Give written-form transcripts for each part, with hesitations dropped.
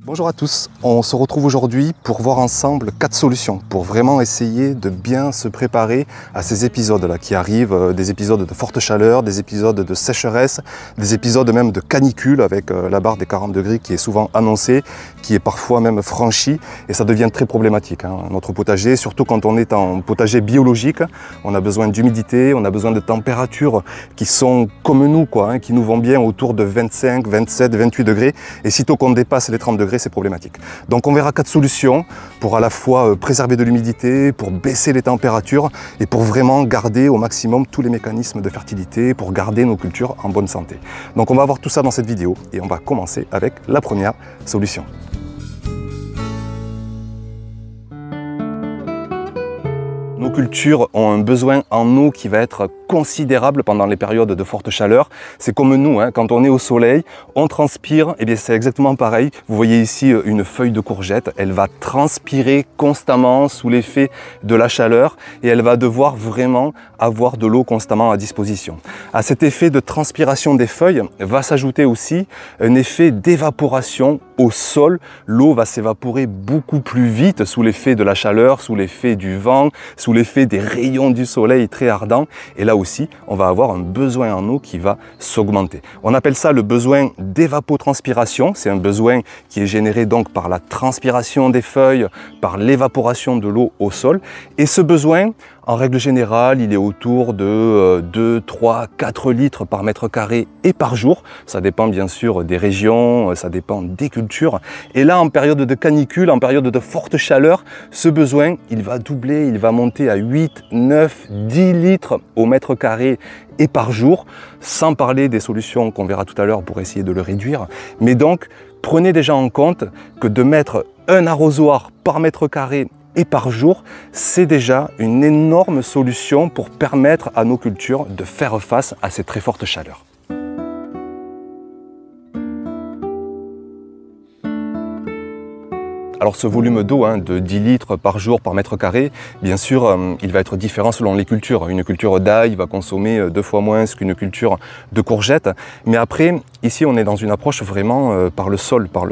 Bonjour à tous, on se retrouve aujourd'hui pour voir ensemble 4 solutions pour vraiment essayer de bien se préparer à ces épisodes-là qui arrivent, des épisodes de forte chaleur, des épisodes de sécheresse, des épisodes même de canicule avec la barre des 40 degrés qui est souvent annoncée, qui est parfois même franchie et ça devient très problématique. Notre potager, surtout quand on est en potager biologique, on a besoin d'humidité, on a besoin de températures qui sont comme nous, qui nous vont bien autour de 25, 27, 28 degrés et sitôt qu'on dépasse les 30 degrés, c'est problématique. Donc on verra 4 solutions pour à la fois préserver de l'humidité, pour baisser les températures et pour vraiment garder au maximum tous les mécanismes de fertilité, pour garder nos cultures en bonne santé. Donc on va voir tout ça dans cette vidéo et on va commencer avec la première solution. Nos cultures ont un besoin en eau qui va être considérable pendant les périodes de forte chaleur. C'est comme nous, quand on est au soleil, on transpire, et bien c'est exactement pareil. Vous voyez ici une feuille de courgette, elle va transpirer constamment sous l'effet de la chaleur et elle va devoir vraiment avoir de l'eau constamment à disposition. À cet effet de transpiration des feuilles va s'ajouter aussi un effet d'évaporation au sol. L'eau va s'évaporer beaucoup plus vite sous l'effet de la chaleur, sous l'effet du vent, sous l'effet des rayons du soleil très ardents. Et là aussi, on va avoir un besoin en eau qui va s'augmenter. On appelle ça le besoin d'évapotranspiration. C'est un besoin qui est généré donc par la transpiration des feuilles, par l'évaporation de l'eau au sol. Et ce besoin, en règle générale, il est autour de 2, 3, 4 litres par mètre carré et par jour. Ça dépend bien sûr des régions, ça dépend des cultures. Et là, en période de canicule, en période de forte chaleur, ce besoin, il va doubler, il va monter à 8, 9, 10 litres au mètre carré et par jour, sans parler des solutions qu'on verra tout à l'heure pour essayer de le réduire. Mais donc, prenez déjà en compte que de mettre un arrosoir par mètre carré et par jour, c'est déjà une énorme solution pour permettre à nos cultures de faire face à ces très fortes chaleurs. Alors ce volume d'eau de 10 litres par jour par mètre carré, bien sûr, il va être différent selon les cultures. Une culture d'ail va consommer 2 fois moins qu'une culture de courgettes. Mais après, ici, on est dans une approche vraiment par le sol, par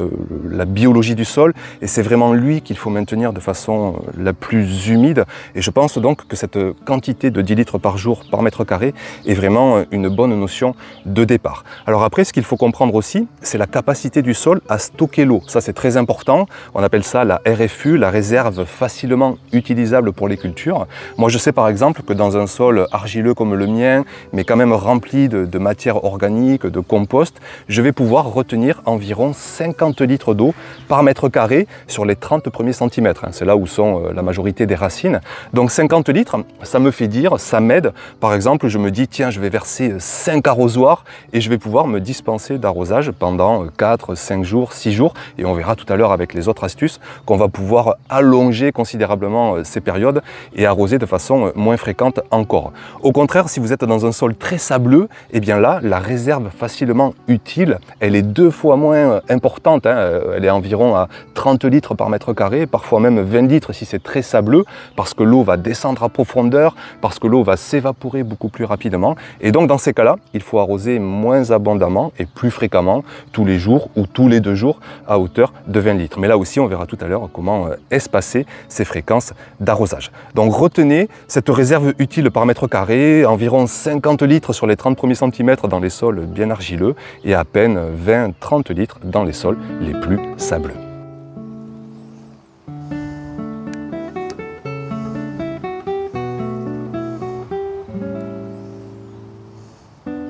la biologie du sol. Et c'est vraiment lui qu'il faut maintenir de façon la plus humide. Et je pense donc que cette quantité de 10 litres par jour par mètre carré est vraiment une bonne notion de départ. Alors après, ce qu'il faut comprendre aussi, c'est la capacité du sol à stocker l'eau. Ça, c'est très important. On appelle ça la RFU, la réserve facilement utilisable pour les cultures. Moi je sais par exemple que dans un sol argileux comme le mien, mais quand même rempli de matière organique, de compost, je vais pouvoir retenir environ 50 litres d'eau par mètre carré sur les 30 premiers centimètres. C'est là où sont la majorité des racines. Donc 50 litres, ça me fait dire, ça m'aide. Par exemple, je me dis, tiens, je vais verser 5 arrosoirs et je vais pouvoir me dispenser d'arrosage pendant 4, 5 jours, 6 jours. Et on verra tout à l'heure avec les autres astuces qu'on va pouvoir allonger considérablement ces périodes et arroser de façon moins fréquente encore. Au contraire, si vous êtes dans un sol très sableux, eh bien là, la réserve facilement utile, elle est 2 fois moins importante. Elle est environ à 30 litres par mètre carré, parfois même 20 litres si c'est très sableux, parce que l'eau va descendre à profondeur, parce que l'eau va s'évaporer beaucoup plus rapidement. Et donc dans ces cas-là, il faut arroser moins abondamment et plus fréquemment, tous les jours ou tous les 2 jours, à hauteur de 20 litres. Mais là aussi, on verra tout à l'heure comment espacer ces fréquences d'arrosage. Donc retenez cette réserve utile par mètre carré, environ 50 litres sur les 30 premiers centimètres dans les sols bien argileux et à peine 20-30 litres dans les sols les plus sableux.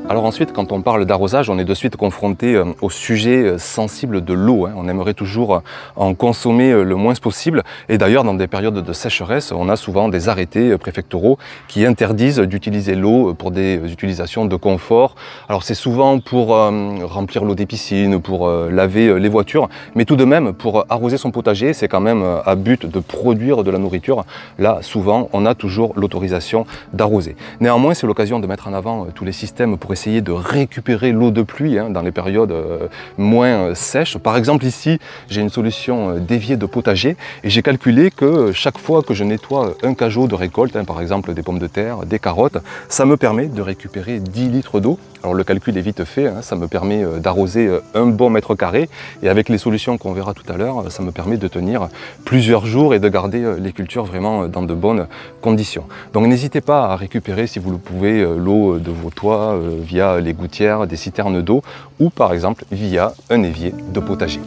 Alors ensuite, quand on parle d'arrosage, on est de suite confronté au sujet sensible de l'eau. On aimerait toujours en consommer le moins possible. Et d'ailleurs, dans des périodes de sécheresse, on a souvent des arrêtés préfectoraux qui interdisent d'utiliser l'eau pour des utilisations de confort. Alors c'est souvent pour remplir l'eau des piscines, pour laver les voitures, mais tout de même, pour arroser son potager, c'est quand même à but de produire de la nourriture. Là, souvent, on a toujours l'autorisation d'arroser. Néanmoins, c'est l'occasion de mettre en avant tous les systèmes pour essayer essayer de récupérer l'eau de pluie dans les périodes moins sèches. Par exemple ici, j'ai une solution d'évier de potager et j'ai calculé que chaque fois que je nettoie un cajot de récolte, par exemple des pommes de terre, des carottes, ça me permet de récupérer 10 litres d'eau. Alors le calcul est vite fait, ça me permet d'arroser un bon mètre carré et avec les solutions qu'on verra tout à l'heure, ça me permet de tenir plusieurs jours et de garder les cultures vraiment dans de bonnes conditions. Donc n'hésitez pas à récupérer si vous le pouvez l'eau de vos toits via les gouttières, des citernes d'eau ou par exemple via un évier de potager.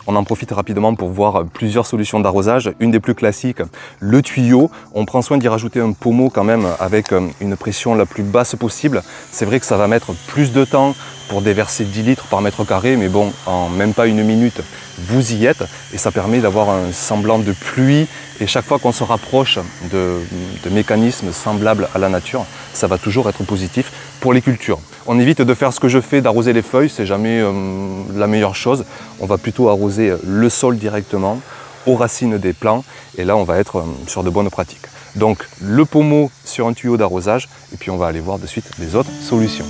On en profite rapidement pour voir plusieurs solutions d'arrosage. Une des plus classiques, le tuyau. On prend soin d'y rajouter un pommeau quand même avec une pression la plus basse possible. C'est vrai que ça va mettre plus de temps pour déverser 10 litres par mètre carré, mais bon, en même pas une minute, vous y êtes et ça permet d'avoir un semblant de pluie. Et chaque fois qu'on se rapproche de mécanismes semblables à la nature, ça va toujours être positif pour les cultures. On évite de faire ce que je fais, d'arroser les feuilles, c'est jamais la meilleure chose. On va plutôt arroser le sol directement, aux racines des plants, et là on va être sur de bonnes pratiques. Donc le pommeau sur un tuyau d'arrosage, et puis on va aller voir de suite les autres solutions.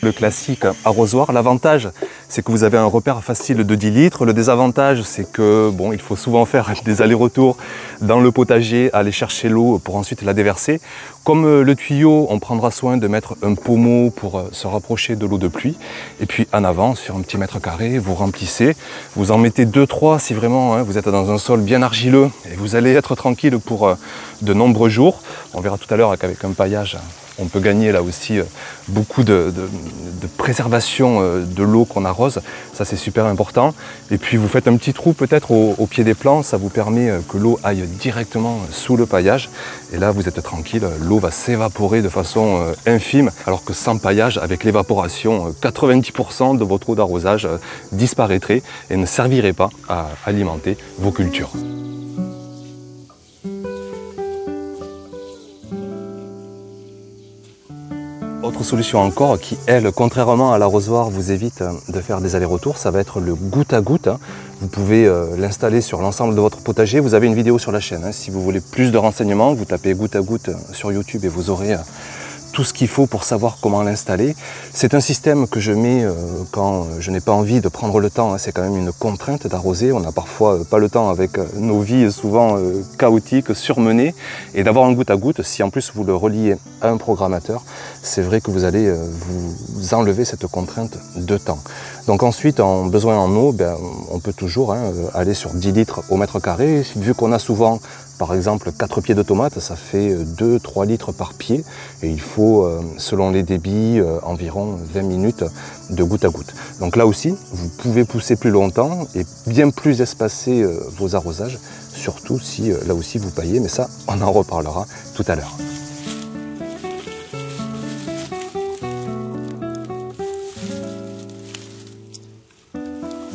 Le classique arrosoir, l'avantage c'est que vous avez un repère facile de 10 litres. Le désavantage c'est que bon, il faut souvent faire des allers-retours dans le potager, aller chercher l'eau pour ensuite la déverser. Comme le tuyau, on prendra soin de mettre un pommeau pour se rapprocher de l'eau de pluie. Et puis en avant, sur un petit mètre carré, vous remplissez. Vous en mettez 2-3 si vraiment vous êtes dans un sol bien argileux. Et vous allez être tranquille pour de nombreux jours. On verra tout à l'heure qu'avec un paillage, on peut gagner là aussi beaucoup de préservation de l'eau qu'on arrose. Ça c'est super important. Et puis vous faites un petit trou peut-être au pied des plants. Ça vous permet que l'eau aille directement sous le paillage. Et là vous êtes tranquille. L'eau va s'évaporer de façon infime. Alors que sans paillage, avec l'évaporation, 90% de votre eau d'arrosage disparaîtrait et ne servirait pas à alimenter vos cultures. Autre solution encore qui, elle, contrairement à l'arrosoir, vous évite de faire des allers-retours, ça va être le goutte à goutte. Vous pouvez l'installer sur l'ensemble de votre potager. Vous avez une vidéo sur la chaîne. Si vous voulez plus de renseignements, vous tapez goutte à goutte sur YouTube et vous aurez tout ce qu'il faut pour savoir comment l'installer. C'est un système que je mets quand je n'ai pas envie de prendre le temps. C'est quand même une contrainte d'arroser. On n'a parfois pas le temps avec nos vies souvent chaotiques, surmenées. Et d'avoir un goutte à goutte, si en plus vous le reliez à un programmateur, c'est vrai que vous allez vous enlever cette contrainte de temps. Donc ensuite, en besoin en eau, on peut toujours aller sur 10 litres au mètre carré. Vu qu'on a souvent, par exemple, 4 pieds de tomates, ça fait 2-3 litres par pied. Et il faut, selon les débits, environ 20 minutes de goutte à goutte. Donc là aussi, vous pouvez pousser plus longtemps et bien plus espacer vos arrosages, surtout si là aussi vous paillez, mais ça, on en reparlera tout à l'heure.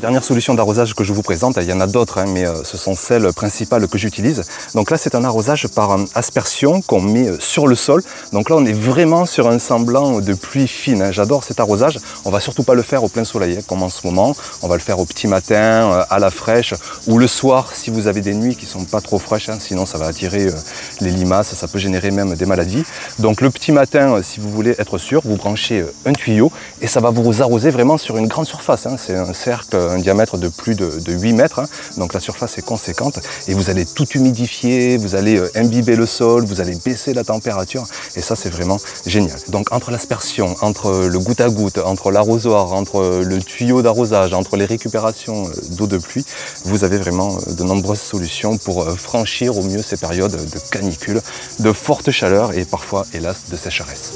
Dernière solution d'arrosage que je vous présente, il y en a d'autres, mais ce sont celles principales que j'utilise. Donc là, c'est un arrosage par aspersion qu'on met sur le sol. Donc là, on est vraiment sur un semblant de pluie fine. J'adore cet arrosage. On va surtout pas le faire au plein soleil, comme en ce moment. On va le faire au petit matin, à la fraîche, ou le soir, si vous avez des nuits qui sont pas trop fraîches, sinon ça va attirer les limaces, ça peut générer même des maladies. Donc le petit matin, si vous voulez être sûr, vous branchez un tuyau et ça va vous arroser vraiment sur une grande surface. C'est un cercle, un diamètre de plus de 8 mètres, donc la surface est conséquente et vous allez tout humidifier, vous allez imbiber le sol, vous allez baisser la température et ça c'est vraiment génial. Donc entre l'aspersion, entre le goutte à goutte, entre l'arrosoir, entre le tuyau d'arrosage, entre les récupérations d'eau de pluie, vous avez vraiment de nombreuses solutions pour franchir au mieux ces périodes de canicule, de forte chaleur et parfois hélas de sécheresse.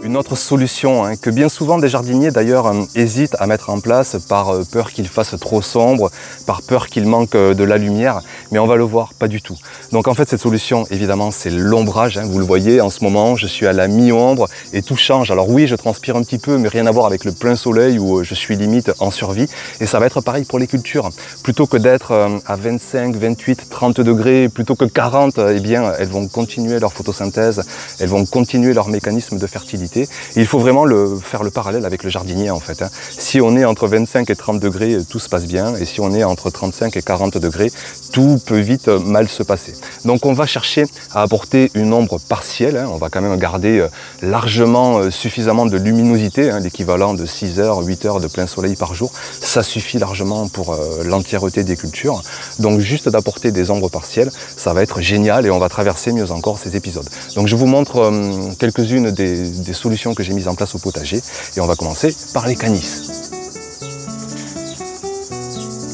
Une autre solution que bien souvent des jardiniers d'ailleurs hésitent à mettre en place par peur qu'il fasse trop sombre, par peur qu'il manque de la lumière, mais on va le voir, pas du tout. Donc en fait cette solution évidemment c'est l'ombrage, vous le voyez en ce moment je suis à la mi-ombre et tout change. Alors oui je transpire un petit peu mais rien à voir avec le plein soleil où je suis limite en survie et ça va être pareil pour les cultures. Plutôt que d'être à 25, 28, 30 degrés, plutôt que 40, eh bien elles vont continuer leur photosynthèse, elles vont continuer leur mécanisme de fertilité. Et il faut vraiment faire le parallèle avec le jardinier en fait. Si on est entre 25 et 30 degrés, tout se passe bien. Et si on est entre 35 et 40 degrés, tout peut vite mal se passer. Donc on va chercher à apporter une ombre partielle. On va quand même garder largement suffisamment de luminosité, l'équivalent de 6 heures, 8 heures de plein soleil par jour. Ça suffit largement pour l'entièreté des cultures. Donc juste d'apporter des ombres partielles, ça va être génial et on va traverser mieux encore ces épisodes. Donc je vous montre quelques-unes des solutions que j'ai mises en place au potager et on va commencer par les canisses.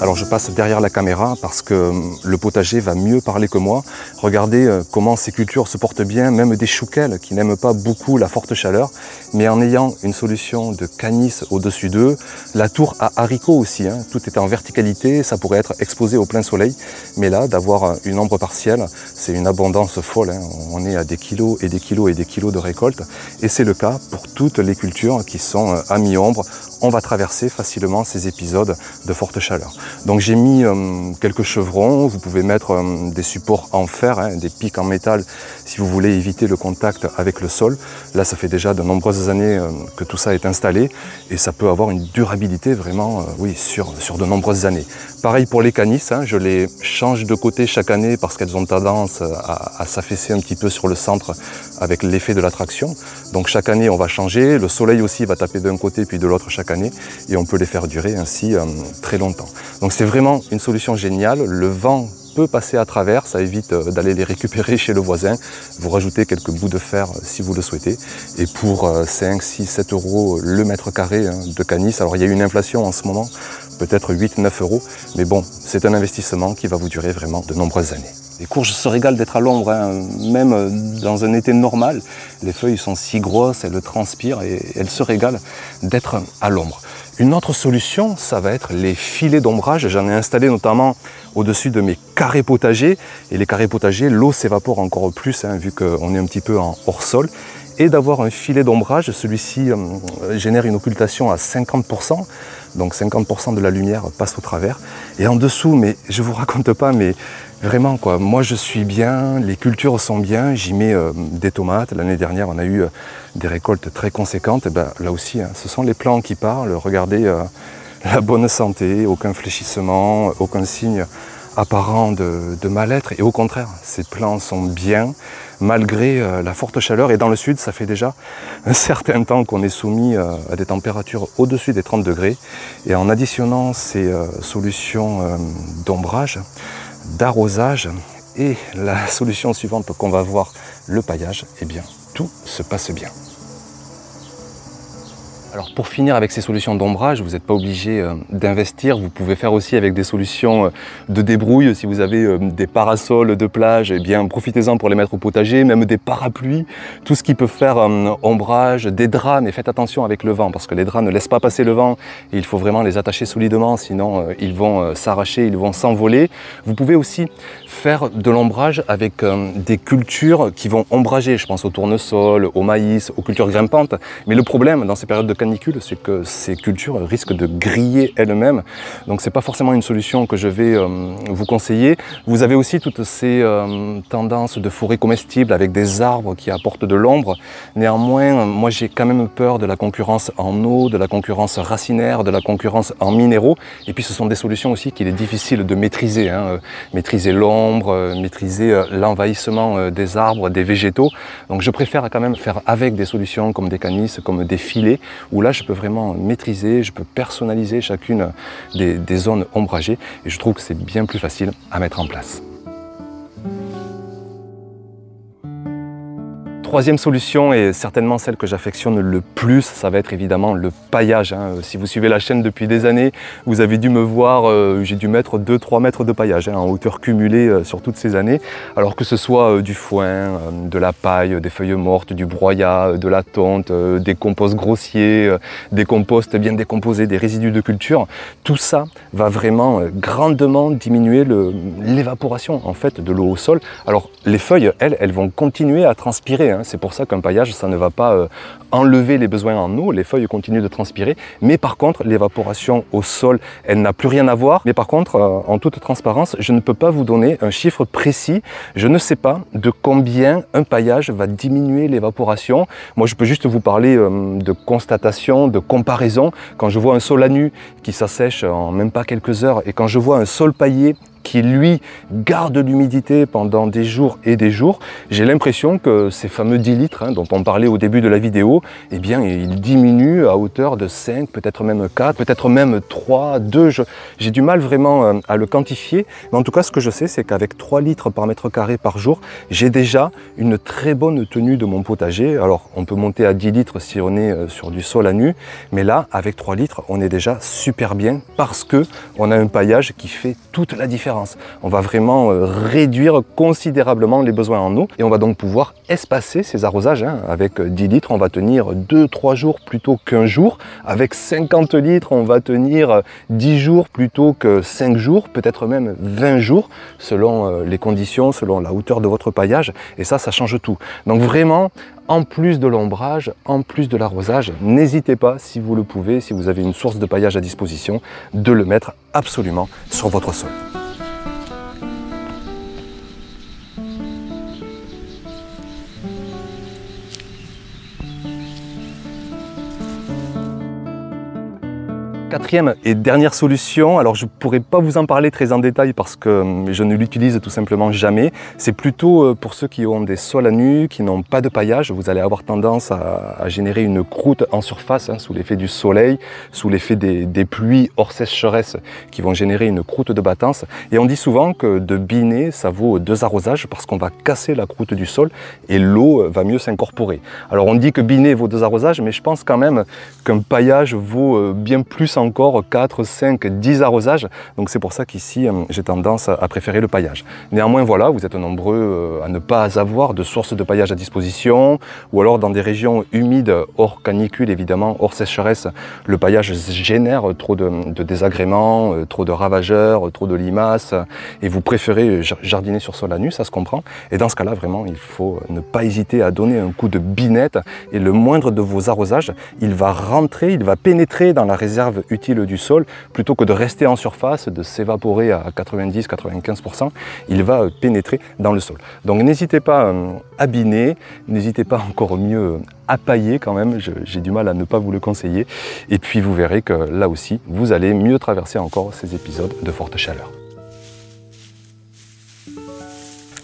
Alors je passe derrière la caméra parce que le potager va mieux parler que moi. Regardez comment ces cultures se portent bien, même des chouquelles qui n'aiment pas beaucoup la forte chaleur, mais en ayant une solution de canis au-dessus d'eux, la tour à haricots aussi, tout est en verticalité, ça pourrait être exposé au plein soleil, mais là d'avoir une ombre partielle, c'est une abondance folle, on est à des kilos et des kilos et des kilos de récolte, et c'est le cas pour toutes les cultures qui sont à mi-ombre. On va traverser facilement ces épisodes de forte chaleur. Donc j'ai mis quelques chevrons, vous pouvez mettre des supports en fer, des pics en métal si vous voulez éviter le contact avec le sol. Là ça fait déjà de nombreuses années que tout ça est installé et ça peut avoir une durabilité vraiment sur de nombreuses années. Pareil pour les canisses, je les change de côté chaque année parce qu'elles ont tendance à s'affaisser un petit peu sur le centre avec l'effet de l'attraction. Donc chaque année on va changer, le soleil aussi va taper d'un côté puis de l'autre chaque année et on peut les faire durer ainsi très longtemps. Donc c'est vraiment une solution géniale, le vent peut passer à travers, ça évite d'aller les récupérer chez le voisin, vous rajoutez quelques bouts de fer si vous le souhaitez et pour 5, 6, 7 euros le mètre carré de canis, alors il y a une inflation en ce moment, peut-être 8, 9 euros, mais bon, c'est un investissement qui va vous durer vraiment de nombreuses années. Les courges se régalent d'être à l'ombre, même dans un été normal. Les feuilles sont si grosses, elles transpirent et elles se régalent d'être à l'ombre. Une autre solution, ça va être les filets d'ombrage. J'en ai installé notamment au-dessus de mes carrés potagers. Et les carrés potagers, l'eau s'évapore encore plus, vu qu'on est un petit peu en hors-sol. Et d'avoir un filet d'ombrage, celui-ci génère une occultation à 50%. Donc 50% de la lumière passe au travers. Et en dessous, mais je vous raconte pas, mais vraiment quoi, moi je suis bien, les cultures sont bien, j'y mets des tomates. L'année dernière on a eu des récoltes très conséquentes. Et ben, là aussi, ce sont les plants qui parlent. Regardez la bonne santé, aucun fléchissement, aucun signe apparent de mal-être. Et au contraire, ces plants sont bien malgré la forte chaleur. Et dans le sud, ça fait déjà un certain temps qu'on est soumis à des températures au-dessus des 30 degrés. Et en additionnant ces solutions d'ombrage, d'arrosage et la solution suivante qu'on va voir, le paillage, eh bien tout se passe bien. Alors pour finir avec ces solutions d'ombrage, vous n'êtes pas obligé d'investir, vous pouvez faire aussi avec des solutions de débrouille. Si vous avez des parasols de plage, eh bien profitez-en pour les mettre au potager, même des parapluies, tout ce qui peut faire ombrage, des draps, mais faites attention avec le vent parce que les draps ne laissent pas passer le vent et il faut vraiment les attacher solidement, sinon ils vont s'arracher, ils vont s'envoler. Vous pouvez aussi faire de l'ombrage avec des cultures qui vont ombrager, je pense au tournesol, au maïs, aux cultures grimpantes, mais le problème dans ces périodes de canicule, c'est que ces cultures risquent de griller elles-mêmes. Donc c'est pas forcément une solution que je vais vous conseiller. Vous avez aussi toutes ces tendances de forêts comestibles avec des arbres qui apportent de l'ombre. Néanmoins, moi j'ai quand même peur de la concurrence en eau, de la concurrence racinaire, de la concurrence en minéraux. Et puis ce sont des solutions aussi qu'il est difficile de maîtriser. Maîtriser l'ombre, maîtriser l'envahissement des arbres, des végétaux. Donc je préfère quand même faire avec des solutions comme des canisses, comme des filets, où là je peux vraiment maîtriser, je peux personnaliser chacune des zones ombragées et je trouve que c'est bien plus facile à mettre en place. troisième solution, et certainement celle que j'affectionne le plus, ça va être évidemment le paillage. Si vous suivez la chaîne depuis des années, vous avez dû me voir, j'ai dû mettre 2-3 mètres de paillage en hauteur cumulée sur toutes ces années. Alors que ce soit du foin, de la paille, des feuilles mortes, du broyat, de la tonte, des composts grossiers, des composts bien décomposés, des résidus de culture, tout ça va vraiment grandement diminuer l'évaporation en fait de l'eau au sol. Alors les feuilles, elles vont continuer à transpirer. C'est pour ça qu'un paillage, ça ne va pas enlever les besoins en eau. Les feuilles continuent de transpirer. Mais par contre, l'évaporation au sol, elle n'a plus rien à voir. Mais par contre, en toute transparence, je ne peux pas vous donner un chiffre précis. Je ne sais pas de combien un paillage va diminuer l'évaporation. Moi, je peux juste vous parler de constatation, de comparaison. Quand je vois un sol à nu qui s'assèche en même pas quelques heures et quand je vois un sol paillé qui lui garde l'humidité pendant des jours et des jours, j'ai l'impression que ces fameux 10 litres dont on parlait au début de la vidéo, eh bien ils diminuent à hauteur de 5, peut-être même 4, peut-être même 3, 2, j'ai du mal vraiment à le quantifier, mais en tout cas ce que je sais c'est qu'avec 3 litres par mètre carré par jour, j'ai déjà une très bonne tenue de mon potager. Alors on peut monter à 10 litres si on est sur du sol à nu, mais là avec 3 litres on est déjà super bien parce que on a un paillage qui fait toute la différence. On va vraiment réduire considérablement les besoins en eau et on va donc pouvoir espacer ces arrosages. Avec 10 litres, on va tenir 2-3 jours plutôt qu'un jour. Avec 50 litres, on va tenir 10 jours plutôt que 5 jours, peut-être même 20 jours, selon les conditions, selon la hauteur de votre paillage. Et ça change tout. Donc vraiment, en plus de l'ombrage, en plus de l'arrosage, n'hésitez pas, si vous le pouvez, si vous avez une source de paillage à disposition, de le mettre absolument sur votre sol. Quatrième et dernière solution, alors je ne pourrais pas vous en parler très en détail parce que je ne l'utilise tout simplement jamais. C'est plutôt pour ceux qui ont des sols à nu, qui n'ont pas de paillage. Vous allez avoir tendance à générer une croûte en surface sous l'effet du soleil, sous l'effet des pluies hors sécheresse qui vont générer une croûte de battance. Et on dit souvent que de biner, ça vaut 2 arrosages parce qu'on va casser la croûte du sol et l'eau va mieux s'incorporer. Alors on dit que biner vaut 2 arrosages, mais je pense quand même qu'un paillage vaut bien plus encore 4, 5, 10 arrosages. Donc c'est pour ça qu'ici, j'ai tendance à préférer le paillage. Néanmoins, voilà, vous êtes nombreux à ne pas avoir de source de paillage à disposition, ou alors dans des régions humides, hors canicule évidemment, hors sécheresse, le paillage génère trop de désagréments, trop de ravageurs, trop de limaces, et vous préférez jardiner sur sol à nu, ça se comprend. Et dans ce cas-là, vraiment, il faut ne pas hésiter à donner un coup de binette, et le moindre de vos arrosages, il va rentrer, il va pénétrer dans la réserve utile du sol, plutôt que de rester en surface, de s'évaporer à 90-95%, il va pénétrer dans le sol. Donc n'hésitez pas à biner, n'hésitez pas encore mieux à pailler quand même, j'ai du mal à ne pas vous le conseiller, et puis vous verrez que là aussi, vous allez mieux traverser encore ces épisodes de forte chaleur.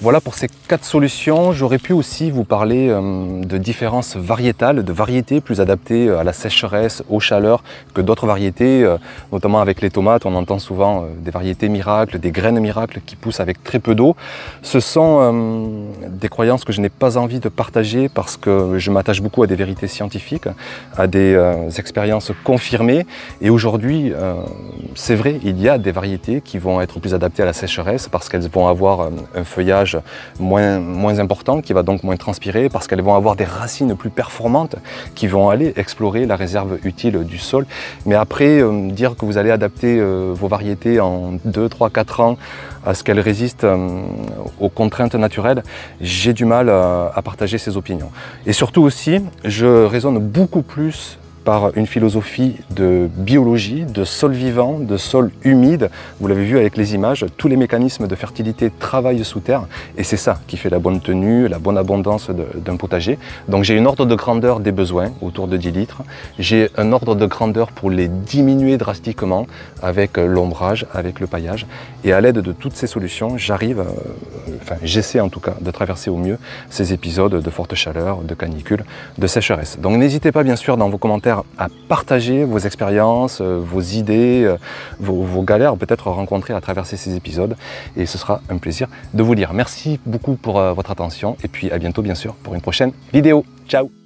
Voilà pour ces 4 solutions. J'aurais pu aussi vous parler de différences variétales, de variétés plus adaptées à la sécheresse, aux chaleurs que d'autres variétés, notamment avec les tomates. On entend souvent des variétés miracles, des graines miracles qui poussent avec très peu d'eau. Ce sont des croyances que je n'ai pas envie de partager parce que je m'attache beaucoup à des vérités scientifiques, à des expériences confirmées. Et aujourd'hui, c'est vrai, il y a des variétés qui vont être plus adaptées à la sécheresse parce qu'elles vont avoir un feuillage moins important, qui va donc moins transpirer, parce qu'elles vont avoir des racines plus performantes qui vont aller explorer la réserve utile du sol. Mais après, dire que vous allez adapter vos variétés en 2, 3, 4 ans à ce qu'elles résistent aux contraintes naturelles, j'ai du mal à partager ces opinions. Et surtout aussi, je raisonne beaucoup plus par une philosophie de biologie, de sol vivant, de sol humide. Vous l'avez vu avec les images, tous les mécanismes de fertilité travaillent sous terre et c'est ça qui fait la bonne tenue, la bonne abondance d'un potager. Donc j'ai une ordre de grandeur des besoins, autour de 10 litres. J'ai un ordre de grandeur pour les diminuer drastiquement avec l'ombrage, avec le paillage. Et à l'aide de toutes ces solutions, j'essaie en tout cas de traverser au mieux ces épisodes de forte chaleur, de canicule, de sécheresse. Donc n'hésitez pas bien sûr dans vos commentaires plaisir à partager vos expériences, vos idées, vos galères peut-être rencontrées à travers ces épisodes. Et ce sera un plaisir de vous lire. Merci beaucoup pour votre attention et puis à bientôt bien sûr pour une prochaine vidéo. Ciao!